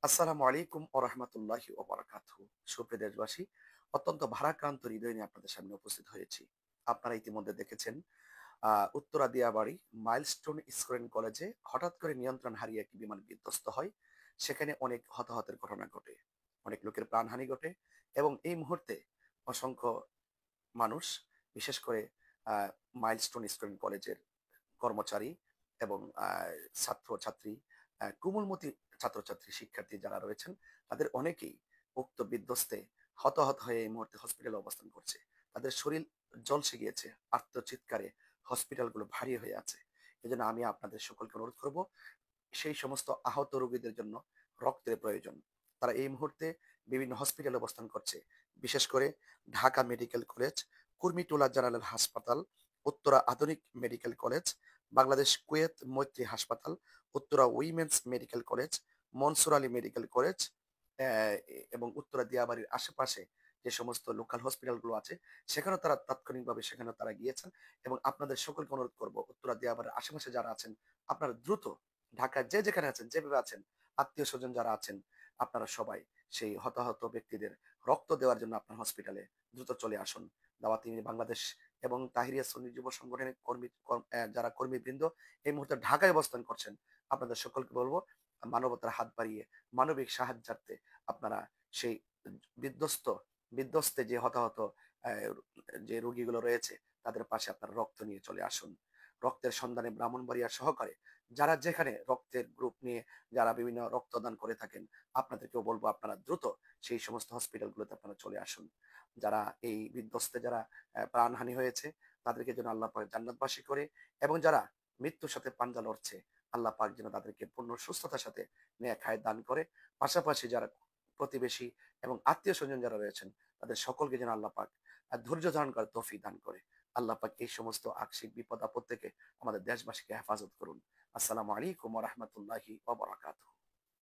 আসসালামু আলাইকুম ও রহমতুল্লাহি ও বারাকাতুহু। সুপ্রিয় দেশবাসী, অত্যন্ত ভারাক্রান্ত হৃদয় নিয়ে আপনাদের সামনে উপস্থিত হয়েছি। আপনারা ইতিমধ্যে দেখেছেন উত্তরা দিয়াবাড়ি মাইলস্টোন স্কুল কলেজে হঠাৎ করে নিয়ন্ত্রণ হারিয়ে একটি বিমান বিধ্বস্ত হয়। সেখানে অনেক হতাহতের ঘটনা ঘটে, অনেক লোকের প্রাণহানি ঘটে এবং এই মুহূর্তে অসংখ্য মানুষ, বিশেষ করে মাইলস্টোন স্কুল কলেজের কর্মচারী এবং ছাত্র-ছাত্রী, কোমলমতি ছাত্রছাত্রী, শিক্ষার্থী যারা রয়েছেন, তাদের অনেকেই উক্ত বিধ্বস্তে হতাহত হয়ে এই মুহূর্তে হসপিটালে অবস্থান করছে। তাদের শরীর ঝলসে গিয়েছে, আর্তচিৎকারে হসপিটালগুলো ভারী হয়ে আছে। এজন্য আমি আপনাদের সকলকে অনুরোধ করব, সেই সমস্ত আহত রোগীদের জন্য রক্তের প্রয়োজন। তারা এই মুহূর্তে বিভিন্ন হসপিটালে অবস্থান করছে। বিশেষ করে Dhaka medical college, Kurmitola general হাসপাতাল, উত্তরা আধুনিক মেডিকেল কলেজ, বাংলাদেশ কুয়েত মৈত্রী হাসপাতাল, Uttara women's medical college, Mansur Ali medical college, এবং উত্তরা দিয়াবাড়ির আশেপাশে যে সমস্ত লোকাল হসপিটালগুলো আছে, সেখানেও তারা তাৎক্ষণিকভাবে সেখানেও তারা গিয়েছেন। এবং আপনাদের সকলকে অনুরোধ করব, উত্তরা দিয়াবাড়ির আশেপাশে যারা আছেন, আপনারা দ্রুত ঢাকায় যে যেখানে আছেন, যেভাবে আছেন, আত্মীয়-স্বজন যারা আছেন, আপনারা সবাই সেই হতাহত ব্যক্তিদের রক্ত দেওয়ার জন্য আপনার হসপিটালে দ্রুত চলে আসুন। দাওয়াতি বাংলাদেশ এবং তাহিরিয়া সুন্নি যুব সংগঠনের যারা কর্মীবৃন্দ এই মুহূর্তে ঢাকায় অবস্থান করছেন, আপনাদের সকলকে বলবো, মানবতার হাত বাড়িয়ে মানবিক সাহায্যার্থে আপনারা সেই বিধ্বস্ত বিধ্বস্তে যে হতাহত আহ, যে রোগীগুলো রয়েছে, তাদের পাশে আপনারা রক্ত নিয়ে চলে আসুন। রক্তের সন্ধানে ব্রাহ্মণবাড়িয়া সহকারে যারা যেখানে রক্তের গ্রুপ নিয়ে যারা বিভিন্ন রক্তদান করে থাকেন, আপনাদেরকেও বলবো আপনারা দ্রুত সেই সমস্ত হসপিটালগুলোতে আপনারা চলে আসুন। যারা এই বিধ্বস্তে যারা প্রাণহানি হয়েছে, তাদেরকে যেন আল্লাহ পাক জান্নাতবাসী করে, এবং যারা মৃত্যুর সাথে পাঞ্জা লড়ছে, আল্লাহ পাক যেন তাদেরকে পূর্ণ সুস্থতার সাথে নেক হায়াত দান করে। পাশাপাশি যারা প্রতিবেশী এবং আত্মীয় স্বজন যারা রয়েছেন, তাদের সকলকে যেন আল্লাহ পাক ধৈর্য ধারণ করে তৌফিক দান করে। আল্লাহ পাক এই সমস্ত আকস্মিক বিপদ আপদ থেকে আমাদের দেশবাসীকে হেফাজত করুন। আসসালামু আলাইকুম ওয়া রাহমাতুল্লাহি ওয়া বারাকাতুহু।